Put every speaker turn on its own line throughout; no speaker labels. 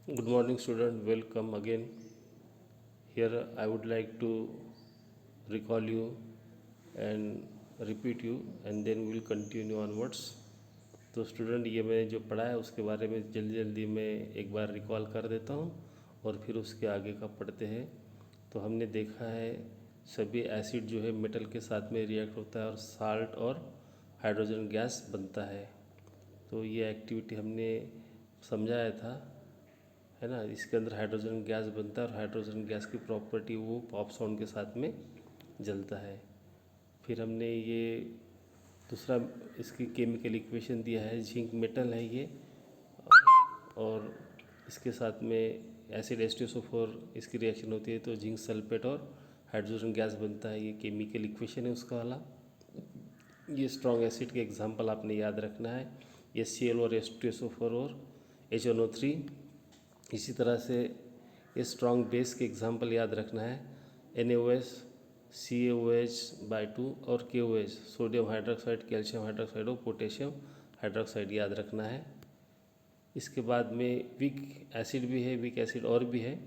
Good morning, student. Welcome again. Here, I would like to recall you and repeat you, and then we'll continue onwards. तो student ये मैंने जो पढ़ा है उसके बारे में जल्दी जल्दी मैं एक बार रिकॉल कर देता हूँ और फिर उसके आगे का पढ़ते हैं। तो हमने देखा है सभी एसिड जो है मेटल के साथ में रिएक्ट होता है और साल्ट और हाइड्रोजन गैस बनता है। तो ये एक्टिविटी हमने समझाया था, है ना। इसके अंदर हाइड्रोजन गैस बनता है और हाइड्रोजन गैस की प्रॉपर्टी वो पॉप साउंड के साथ में जलता है। फिर हमने ये दूसरा इसकी केमिकल इक्वेशन दिया है, जिंक मेटल है ये, और इसके साथ में एसिड H2SO4 इसकी रिएक्शन होती है तो जिंक सल्फेट और हाइड्रोजन गैस बनता है। ये केमिकल इक्वेशन है उसका वाला। ये स्ट्रॉन्ग एसिड के एग्जांपल आपने याद रखना है, HCl और H2SO4 और HNO3। इसी तरह से ये स्ट्रॉन्ग बेस के एग्जांपल याद रखना है, NaOH, CaOH/2 और KOH, sodium hydroxide, calcium hydroxide और पोटेशियम हाइड्रोक्साइड याद रखना है। इसके बाद में वीक एसिड भी है, वीक एसिड और भी है,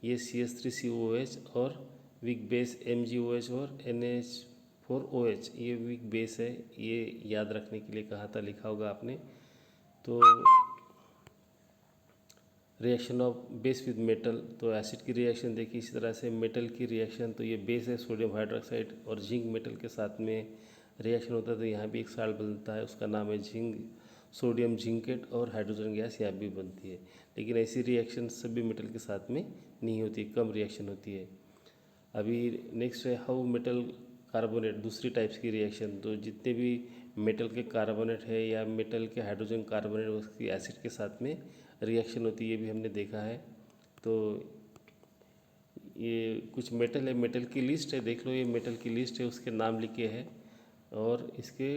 ये CH3COOH और वीक बेस MgOH और NH4OH, ये वीक बेस है। ये याद रखने के लिए कहा था, लिखा होगा आपने। तो reaction of base with metal, तो एसिड की रिएक्शन देखिए इसी तरह से। मेटल की रिएक्शन, तो ये बेस है सोडियम हाइड्रोक्साइड और जिंक मेटल के साथ में रिएक्शन होता है तो यहाँ भी एक साल्ट बनता है, उसका नाम है जिंक, सोडियम जिंकेट, और हाइड्रोजन गैस यहाँ भी बनती है। लेकिन ऐसी रिएक्शन सभी मेटल के साथ में नहीं होती, कम रिएक्शन होती है। अभी नेक्स्ट है हाउ मेटल कार्बोनेट, दूसरी टाइप्स की रिएक्शन। तो जितने भी मेटल के कार्बोनेट है या मेटल के हाइड्रोजन कार्बोनेट, उसकी एसिड के साथ में रिएक्शन होती है, ये भी हमने देखा है। तो ये कुछ मेटल है, मेटल की लिस्ट है, देख लो, ये मेटल की लिस्ट है, उसके नाम लिखे हैं। और इसके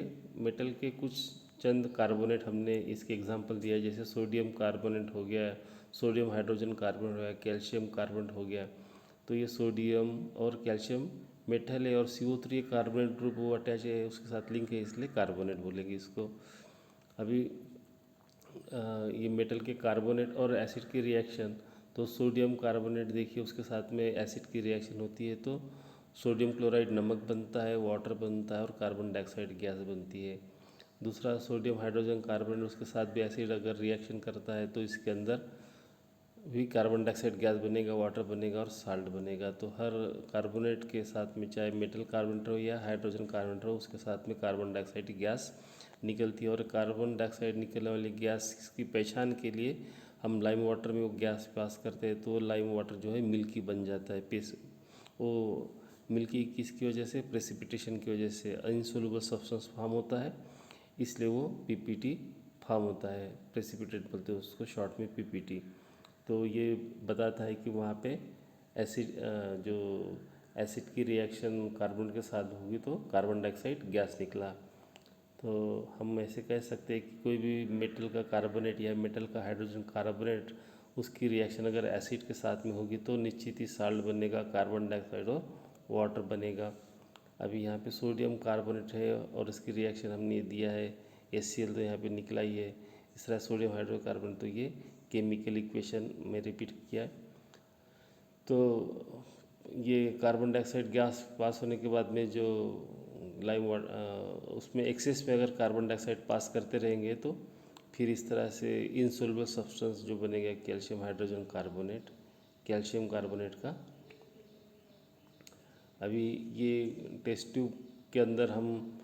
मेटल के कुछ चंद कार्बोनेट हमने इसके एग्जांपल दिया है, जैसे सोडियम कार्बोनेट हो गया, सोडियम हाइड्रोजन कार्बोनेट हो गया, कैल्शियम कार्बोनेट हो गया। तो ये सोडियम और कैल्शियम मेटल है और CO3 कार्बोनेट ग्रुप वो अटैच है, उसके साथ लिंक है, इसलिए कार्बोनेट बोलेंगे इसको। अभी ये मेटल के कार्बोनेट और एसिड की रिएक्शन, तो सोडियम कार्बोनेट देखिए उसके साथ में एसिड की रिएक्शन होती है तो सोडियम क्लोराइड नमक बनता है, वाटर बनता है और कार्बन डाइऑक्साइड गैस बनती है। दूसरा सोडियम हाइड्रोजन कार्बोनेट, उसके साथ भी एसिड अगर रिएक्शन करता है तो इसके अंदर भी कार्बन डाइऑक्साइड गैस बनेगा, वाटर बनेगा और साल्ट बनेगा। तो हर कार्बोनेट के साथ में, चाहे मेटल कार्बोनेट हो या हाइड्रोजन कार्बोनेट हो, उसके साथ में कार्बन डाइऑक्साइड गैस निकलती है। और कार्बन डाइऑक्साइड निकलने वाली गैस की पहचान के लिए हम लाइम वाटर में वो गैस पास करते हैं तो लाइम वाटर जो है मिल्की बन जाता है। वो मिल्की किसकी वजह से? प्रेसिपिटेशन की वजह से, इनसोल्युबल सब्सटेंस फॉर्म होता है, इसलिए वो PPT फॉर्म होता है। प्रेसिपिटेट बोलते हैं उसको शॉर्ट में, PPT। तो ये बताता है कि वहाँ पे एसिड, जो एसिड की रिएक्शन कार्बन के साथ होगी तो कार्बन डाइऑक्साइड गैस निकला। तो हम ऐसे कह सकते हैं कि कोई भी मेटल का कार्बोनेट या मेटल का हाइड्रोजन कार्बोनेट, उसकी रिएक्शन अगर एसिड के साथ में होगी तो निश्चित ही साल्ट बनेगा, कार्बन डाइऑक्साइड और वाटर बनेगा। अभी यहाँ पे सोडियम कार्बोनेट है और इसकी रिएक्शन हमने दिया है HCl, तो यहाँ पे निकला ही है। इस तरह सोडियम हाइड्रोकार्बन, तो ये केमिकल इक्वेशन में रिपीट किया। तो ये कार्बन डाइऑक्साइड गैस पास होने के बाद में जो लाइम वाटर, उसमें एक्सेस में अगर कार्बन डाइऑक्साइड पास करते रहेंगे तो फिर इस तरह से इनसोल्युबल सब्सटेंस जो बनेगा, calcium hydrogen carbonate, calcium carbonate का। अभी ये टेस्ट ट्यूब के अंदर हम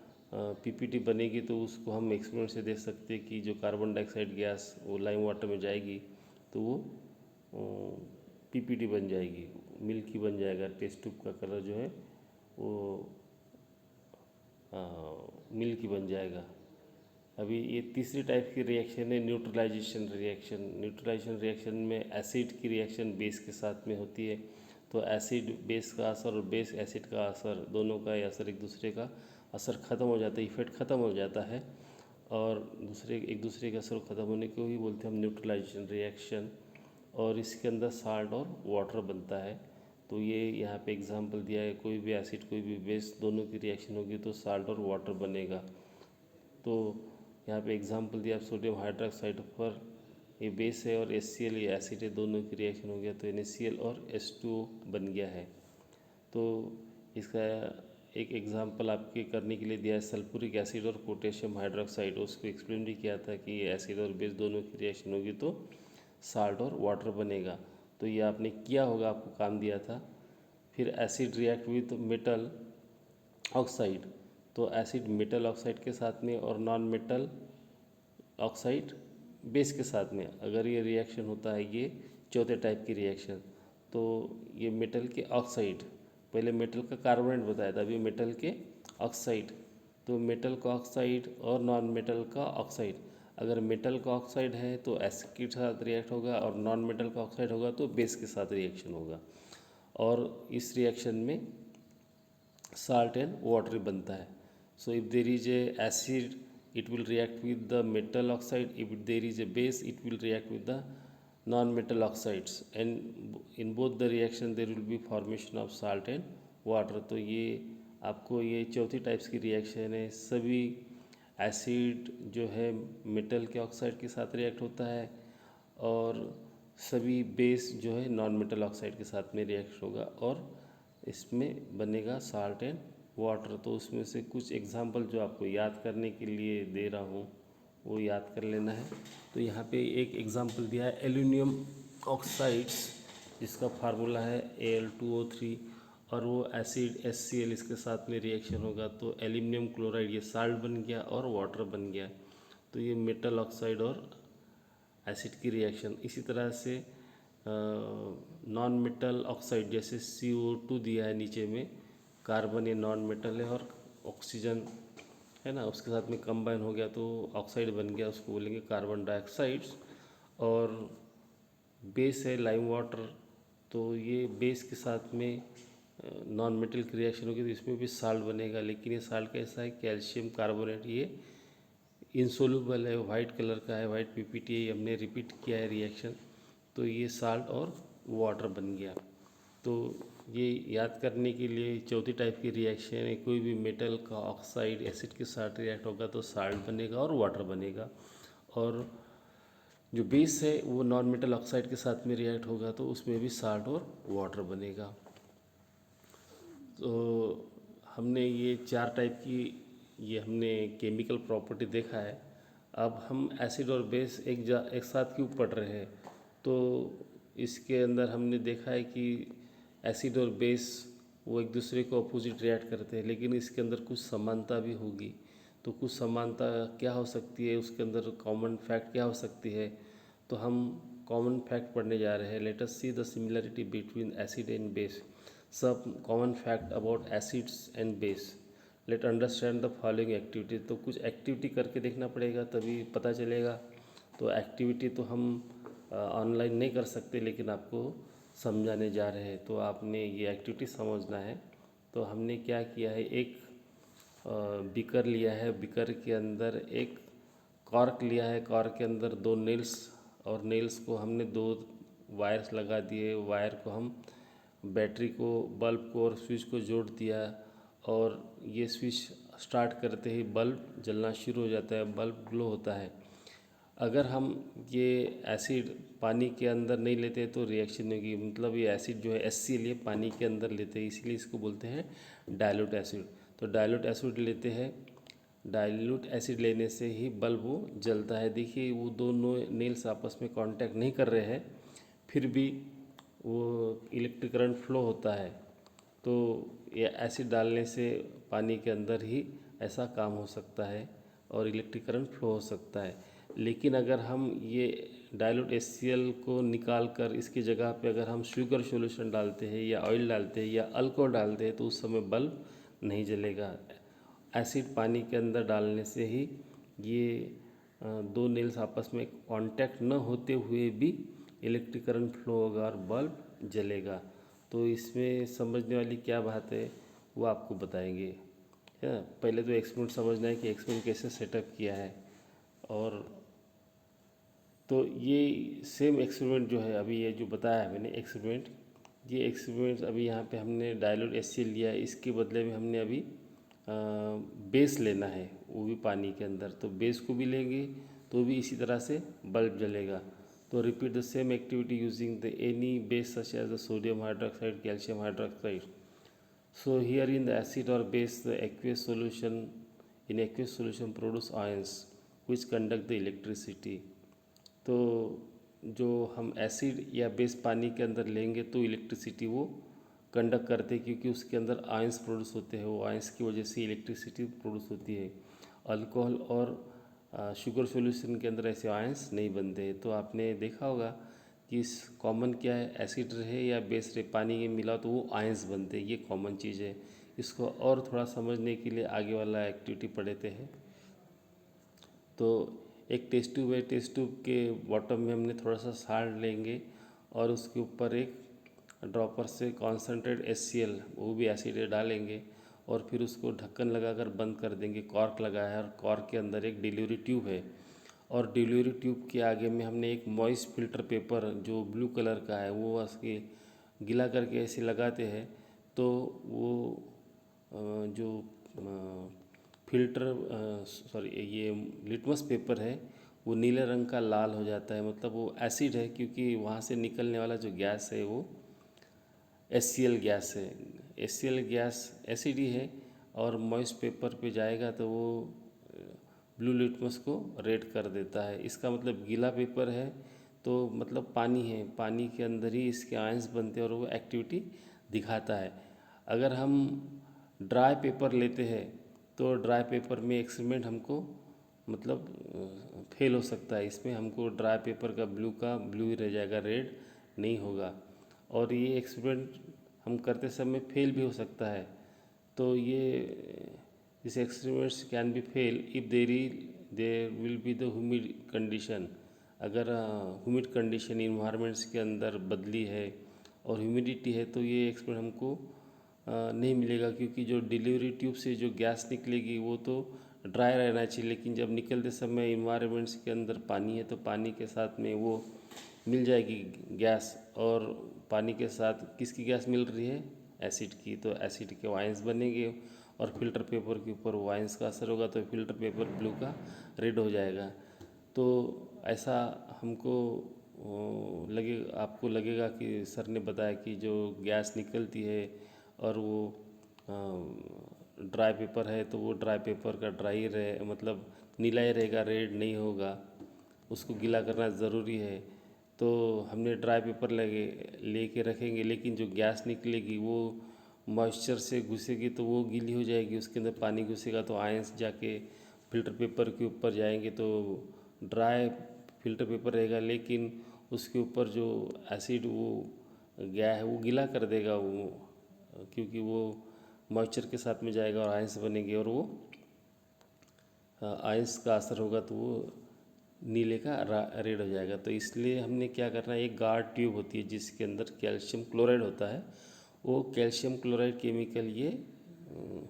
PPT बनेगी तो उसको हम एक्सपेरिमेंट से देख सकते हैं कि जो कार्बन डाइऑक्साइड गैस वो लाइम वाटर में जाएगी तो वो PPT बन जाएगी, मिल्की बन जाएगा। टेस्ट ट्यूब का कलर जो है वो मिल्की बन जाएगा। अभी ये तीसरी टाइप की रिएक्शन है न्यूट्रलाइजेशन रिएक्शन। न्यूट्रलाइजेशन रिएक्शन में एसिड की रिएक्शन बेस के साथ में होती है, तो एसिड बेस का असर और बेस एसिड का असर, दोनों का असर, एक दूसरे का असर ख़त्म हो जाता है, इफेक्ट ख़त्म हो जाता है, और एक दूसरे का असर ख़त्म होने को ही बोलते हैं हम न्यूट्रलाइजेशन रिएक्शन। और इसके अंदर साल्ट और वाटर बनता है। तो ये यहाँ पे एग्जांपल दिया है, कोई भी एसिड कोई भी बेस, दोनों की रिएक्शन होगी तो साल्ट और वाटर बनेगा। तो यहाँ पे एग्जांपल दिया सोडियम हाइड्रोक्साइड पर ये बेस है और HCl ये एसिड है, दोनों की रिएक्शन हो गया तो NaCl और H2O बन गया है। तो इसका एक एग्जांपल आपके करने के लिए दिया है सल्फ्यूरिक एसिड और पोटेशियम हाइड्रोक्साइड। उसको एक्सप्लेन भी किया था कि एसिड और बेस दोनों की रिएक्शन होगी तो साल्ट और वाटर बनेगा। तो ये आपने किया होगा, आपको काम दिया था। फिर acid react with metal oxide, तो एसिड मेटल ऑक्साइड के साथ में और नॉन मेटल ऑक्साइड बेस के साथ में अगर ये रिएक्शन होता है, ये चौथे टाइप की रिएक्शन, तो ये मेटल के ऑक्साइड, पहले मेटल का कार्बोनेट बताया था, अभी मेटल के ऑक्साइड, तो मेटल का ऑक्साइड और नॉन मेटल का ऑक्साइड, अगर मेटल का ऑक्साइड है तो एसिड के साथ रिएक्ट होगा और नॉन मेटल का ऑक्साइड होगा तो बेस के साथ रिएक्शन होगा। और इस रिएक्शन में salt and water बनता है। So if there is a acid, it will react with the metal oxide. If there is a base, it will react with the non-metal oxides. And in both the reaction there will be formation of salt and water. तो ये आपको ये चौथी types की reaction है। सभी acid जो है मेटल के ऑक्साइड के साथ रिएक्ट होता है और सभी बेस जो है नॉन मेटल ऑक्साइड के साथ में रिएक्ट होगा और इसमें बनेगा साल्ट एंड वाटर। तो उसमें से कुछ एग्जांपल जो आपको याद करने के लिए दे रहा हूँ वो याद कर लेना है। तो यहाँ पे एक एग्जांपल दिया है एल्यूमिनियम ऑक्साइड्स, जिसका फार्मूला है Al2O3 और वो एसिड HCl इसके साथ में रिएक्शन होगा तो एल्यूमिनियम क्लोराइड ये साल्ट बन गया और वाटर बन गया। तो ये मेटल ऑक्साइड और एसिड की रिएक्शन। इसी तरह से नॉन मेटल ऑक्साइड जैसे CO2 दिया है नीचे में, कार्बन ये नॉन मेटल है और ऑक्सीजन है ना, उसके साथ में कंबाइन हो गया तो ऑक्साइड बन गया, उसको बोलेंगे कार्बन डाइऑक्साइड्स। और बेस है लाइम वाटर, तो ये बेस के साथ में नॉन मेटल की रिएक्शन होगी तो इसमें भी साल्ट बनेगा, लेकिन ये साल्ट कैसा है, कैल्शियम कार्बोनेट, ये इंसोल्यूबल है, वाइट कलर का है, वाइट PPT है, हमने रिपीट किया है रिएक्शन, तो ये साल्ट और वाटर बन गया। तो ये याद करने के लिए चौथी टाइप की रिएक्शन है, कोई भी मेटल का ऑक्साइड एसिड के साथ रिएक्ट होगा तो साल्ट बनेगा और वाटर बनेगा, और जो बेस है वो नॉन मेटल ऑक्साइड के साथ में रिएक्ट होगा तो उसमें भी साल्ट और वाटर बनेगा। तो हमने ये चार टाइप की ये हमने केमिकल प्रॉपर्टी देखा है। अब हम एसिड और बेस एक साथ क्यों पढ़ रहे हैं, तो इसके अंदर हमने देखा है कि एसिड और बेस वो एक दूसरे को अपोजिट रिएक्ट करते हैं, लेकिन इसके अंदर कुछ समानता भी होगी। तो कुछ समानता क्या हो सकती है, उसके अंदर कॉमन फैक्ट क्या हो सकती है, तो हम कॉमन फैक्ट पढ़ने जा रहे हैं। Let us see the similarity between acid and base. सब common fact about acids and base. Let understand the following activity. तो कुछ एक्टिविटी करके देखना पड़ेगा तभी पता चलेगा। तो एक्टिविटी तो हम ऑनलाइन नहीं कर सकते, लेकिन आपको समझाने जा रहे हैं, तो आपने ये एक्टिविटी समझना है। तो हमने क्या किया है, एक बीकर लिया है, बीकर के अंदर एक कॉर्क लिया है, कॉर्क के अंदर दो नेल्स, और नेल्स को हमने दो वायर्स लगा दिए, वायर को हम बैटरी को, बल्ब को और स्विच को जोड़ दिया, और ये स्विच स्टार्ट करते ही बल्ब जलना शुरू हो जाता है, बल्ब ग्लो होता है। अगर हम ये एसिड पानी के अंदर नहीं लेते तो रिएक्शन होगी, मतलब ये एसिड जो है HCl ये पानी के अंदर लेते हैं, इसीलिए इसको बोलते हैं डाइल्यूट एसिड। तो डाइल्यूट एसिड लेते हैं, डाइल्यूट एसिड लेने से ही बल्ब वो जलता है। देखिए वो दोनों नेल्स आपस में कांटेक्ट नहीं कर रहे हैं, फिर भी वो इलेक्ट्रिक करंट फ्लो होता है। तो ये एसिड डालने से पानी के अंदर ही ऐसा काम हो सकता है और इलेक्ट्रिक करंट फ्लो हो सकता है। लेकिन अगर हम ये डाइल्यूट HCl को निकाल कर इसकी जगह पे अगर हम शुगर सॉल्यूशन डालते हैं या ऑयल डालते हैं या अल्कोहल डालते हैं तो उस समय बल्ब नहीं जलेगा। एसिड पानी के अंदर डालने से ही ये दो नेल्स आपस में कांटेक्ट न होते हुए भी इलेक्ट्रिक करंट फ्लो होगा और बल्ब जलेगा। तो इसमें समझने वाली क्या बात है वो आपको बताएंगे, है ना। पहले तो एक्सपेरिमेंट समझना है कि एक्सपेरिमेंट कैसे सेटअप किया है। और तो ये सेम एक्सपेरिमेंट जो है अभी ये जो बताया है मैंने एक्सपेरिमेंट, ये एक्सपेरिमेंट अभी यहाँ पे हमने डाइल्यूट HCl लिया है, इसके बदले में हमने अभी बेस लेना है, वो भी पानी के अंदर। तो बेस को भी लेंगे तो भी इसी तरह से बल्ब जलेगा। तो repeat the same activity using the any base such as the sodium hydroxide, calcium hydroxide. So here in the acid or base, the aqueous solution produce ions which conduct the electricity. तो जो हम acid या base पानी के अंदर लेंगे तो electricity वो कंडक्ट करते हैं, क्योंकि उसके अंदर आयंस प्रोड्यूस होते हैं. वो आयंस की वजह से इलेक्ट्रिसिटी प्रोड्यूस होती है. अल्कोहल और शुगर सॉल्यूशन के अंदर ऐसे आयंस नहीं बनते हैं. तो आपने देखा होगा कि इस कॉमन क्या है, एसिड रहे या बेस रहे, पानी में मिला तो वो आयंस बनते हैं. ये कॉमन चीज़ है. इसको और थोड़ा समझने के लिए आगे वाला एक्टिविटी पढ़ते हैं. तो एक टेस्ट ट्यूब है. टेस्ट ट्यूब के बॉटम में हमने थोड़ा सा साल्ट लेंगे और उसके ऊपर एक ड्रॉपर से कॉन्सेंट्रेट HCl, वो भी एसिड डालेंगे और फिर उसको ढक्कन लगाकर बंद कर देंगे. कॉर्क लगाया है और कॉर्क के अंदर एक डिलीवरी ट्यूब है और डिलीवरी ट्यूब के आगे में हमने एक मॉइस्ट फिल्टर पेपर जो ब्लू कलर का है वो उसके गीला करके ऐसे लगाते हैं. तो वो जो ये लिटमस पेपर है वो नीले रंग का लाल हो जाता है. मतलब वो एसिड है, क्योंकि वहाँ से निकलने वाला जो गैस है वो HCl गैस है. HCl गैस एसिड ही है और मॉइस्ट पेपर पे जाएगा तो वो ब्लू लिटमस को रेड कर देता है. इसका मतलब गीला पेपर है तो मतलब पानी है, पानी के अंदर ही इसके आयंस बनते हैं और वो एक्टिविटी दिखाता है. अगर हम ड्राई पेपर लेते हैं तो ड्राई पेपर में एक्सपेरिमेंट हमको मतलब फेल हो सकता है. इसमें हमको ड्राई पेपर का ब्लू ही रह जाएगा, रेड नहीं होगा. और ये एक्सपेरिमेंट हम करते समय फेल भी हो सकता है. तो ये this experiments can be fail if there will be the humid condition. अगर ह्यूमिड कंडीशन इन्वायरमेंट्स के अंदर बदली है और ह्यूमिडिटी है तो ये एक्सपेरिमेंट हमको नहीं मिलेगा, क्योंकि जो डिलीवरी ट्यूब से जो गैस निकलेगी वो तो ड्राई रहना चाहिए. लेकिन जब निकलते समय इन्वायरमेंट्स के अंदर पानी है तो पानी के साथ में वो मिल जाएगी गैस. और पानी के साथ किसकी गैस मिल रही है, एसिड की. तो एसिड के आयंस बनेंगे और फिल्टर पेपर के ऊपर वो आयंस का असर होगा तो फिल्टर पेपर ब्लू का रेड हो जाएगा. तो ऐसा हमको आपको लगेगा कि सर ने बताया कि जो गैस निकलती है और वो ड्राई पेपर है तो वो ड्राई पेपर का ड्राई रहे, मतलब नीला ही रहेगा, रेड नहीं होगा. उसको गीला करना ज़रूरी है. तो हमने ड्राई पेपर लेके रखेंगे, लेकिन जो गैस निकलेगी वो मॉइस्चर से घुसेगी तो वो गीली हो जाएगी. उसके अंदर पानी घुसेगा तो आयंस जाके फिल्टर पेपर के ऊपर जाएंगे तो ड्राई फिल्टर पेपर रहेगा, लेकिन उसके ऊपर जो एसिड वो गया है वो गीला कर देगा वो, क्योंकि वो मॉइस्चर के साथ में जाएगा और आयंस बनेंगे और वो आयंस का असर होगा तो वो नीले का रेड हो जाएगा. तो इसलिए हमने क्या करना है, एक गार्ड ट्यूब होती है जिसके अंदर कैल्शियम क्लोराइड होता है. वो कैल्शियम क्लोराइड केमिकल ये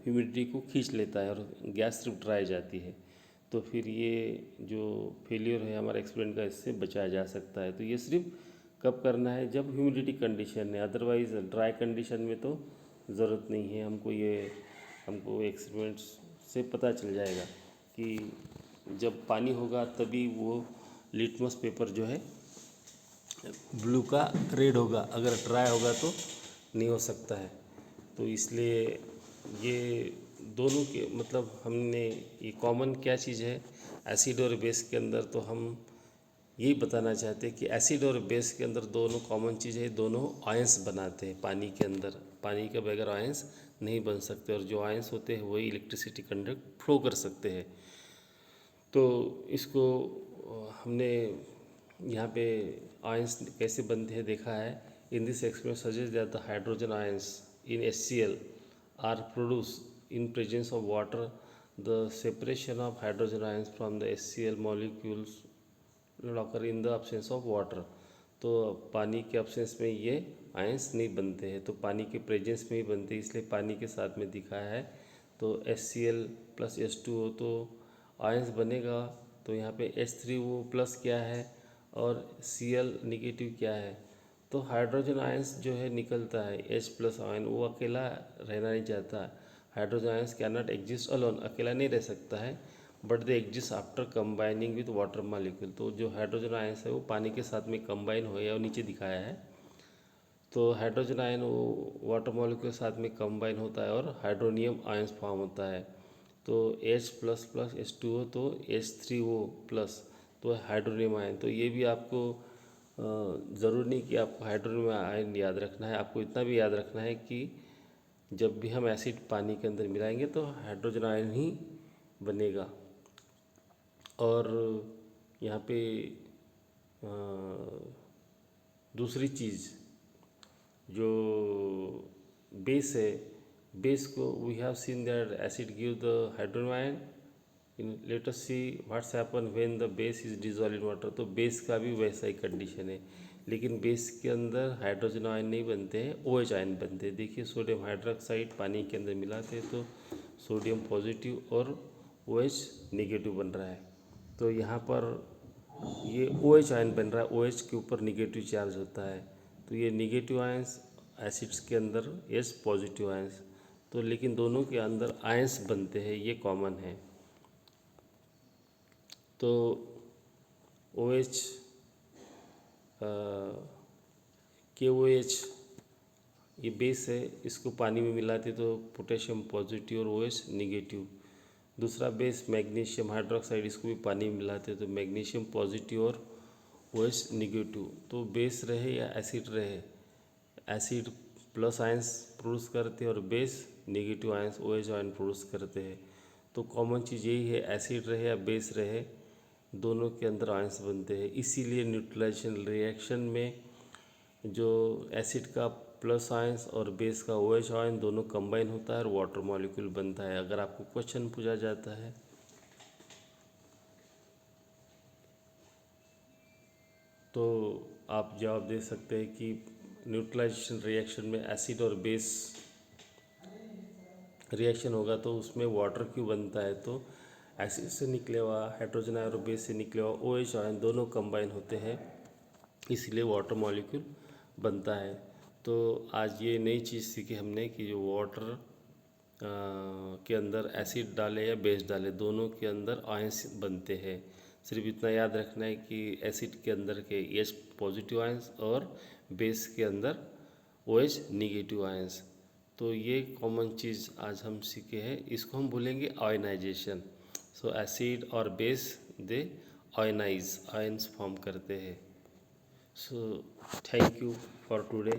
ह्यूमिडिटी को खींच लेता है और गैस सिर्फ ड्राई जाती है. तो फिर ये जो फेलियर है हमारा एक्सपेरिमेंट का, इससे बचाया जा सकता है. तो ये सिर्फ कब करना है, जब ह्यूमिडिटी कंडीशन है. अदरवाइज़ ड्राई कंडीशन में तो ज़रूरत नहीं है. हमको एक्सपेरिमेंट्स से पता चल जाएगा कि जब पानी होगा तभी वो लिटमस पेपर जो है ब्लू का रेड होगा, अगर ड्राई होगा तो नहीं हो सकता है. तो इसलिए ये दोनों के मतलब हमने ये कॉमन क्या चीज़ है एसिड और बेस के अंदर, तो हम यही बताना चाहते हैं कि एसिड और बेस के अंदर दोनों कॉमन चीज़ है, दोनों आयंस बनाते हैं पानी के अंदर. पानी के बगैर आयंस नहीं बन सकते और जो आयंस होते हैं वही इलेक्ट्रिसिटी कंडक्ट फ्लो कर सकते हैं. तो इसको हमने यहाँ पे आयंस कैसे बनते हैं देखा है. In this experiment suggest that the hydrogen ions in HCl are produced in presence of water. The separation of hydrogen ions from the HCl molecules will occur in the absence of water. तो पानी के absence में ये ions नहीं बनते हैं, तो पानी के प्रेजेंस में ही बनते हैं, इसलिए पानी के साथ में दिखाया है. तो HCl प्लस H2O तो आयंस बनेगा. तो यहाँ पे H3O प्लस क्या है और Cl निगेटिव क्या है. तो हाइड्रोजन आयंस जो है निकलता है H प्लस आयन, वो अकेला रहना नहीं चाहता. Hydrogen ions can not exist alone, अकेला नहीं रह सकता है. But they exist after combining with water molecule. तो जो हाइड्रोजन आयंस है वो पानी के साथ में कंबाइन हो या नीचे दिखाया है। तो हाइड्रोजन आयन वो वाटर मॉलिक्यूल के साथ में कंबाइन होता है और हाइड्रोनियम आयंस फॉर्म होता है। तो H++H2O तो H3O प्लस तो हाइड्रोनियम आयन। तो ये भी आपको ज़रूरी नहीं कि आपको हाइड्रोनियम आयन याद रखना है, आपको इतना भी याद रखना है कि जब भी हम एसिड पानी के अंदर मिलाएंगे तो हाइड्रोजन आयन ही बनेगा। और यहाँ पे दूसरी चीज़ जो बेस है, बेस को we have seen that acid give the hydrogen ion in let us see what's happen when the base is dissolve in water. तो बेस का भी वैसा ही कंडीशन है, लेकिन बेस के अंदर हाइड्रोजन आयन नहीं बनते हैं, OH आयन बनते हैं। देखिए सोडियम हाइड्रोक्साइड पानी के अंदर मिलाते हैं तो सोडियम पॉजिटिव और OH नेगेटिव बन रहा है। तो यहाँ पर ये OH आयन बन रहा है, OH के ऊपर निगेटिव चार्ज होता है। तो ये निगेटिव आयंस एसिड्स के अंदर H पॉजिटिव आयंस। तो लेकिन दोनों के अंदर आयंस बनते हैं, ये कॉमन है। तो OH KOH ये बेस है, इसको पानी में मिलाते तो पोटेशियम पॉजिटिव और OH निगेटिव। दूसरा बेस मैग्नीशियम हाइड्रोक्साइड, इसको भी पानी में मिलाते तो मैग्नीशियम पॉजिटिव और OH निगेटिव। तो बेस रहे या एसिड रहे, एसिड प्लस आयंस प्रोड्यूस करते हैं और base negative ions OH ion produce करते हैं। तो कॉमन चीज़ यही है, एसिड रहे या बेस रहे दोनों के अंदर आयंस बनते हैं। इसीलिए न्यूट्रलाइजेशन रिएक्शन में जो एसिड का प्लस आयंस और बेस का OH आयन दोनों कंबाइन होता है और वाटर मॉलिक्यूल बनता है। अगर आपको क्वेश्चन पूछा जाता है तो आप जवाब दे सकते हैं कि न्यूट्रलाइजेशन रिएक्शन में एसिड और बेस रिएक्शन होगा तो उसमें वाटर क्यों बनता है। तो एसिड से निकले हुआ हाइड्रोजन आयन और बेस से निकले हुआ OH आयन दोनों कंबाइन होते हैं, इसलिए वाटर मॉलिक्यूल बनता है। तो आज ये नई चीज़ सीखी हमने कि जो वाटर के अंदर एसिड डाले या बेस डाले दोनों के अंदर आयंस बनते हैं। सिर्फ इतना याद रखना है कि एसिड के अंदर के H पॉजिटिव आयंस और बेस के अंदर OH निगेटिव आयंस। तो ये कॉमन चीज़ आज हम सीखे हैं, इसको हम बोलेंगे आयनाइजेशन। सो एसिड और बेस दे आयनाइज, आयंस फॉर्म करते हैं। So thank you for today.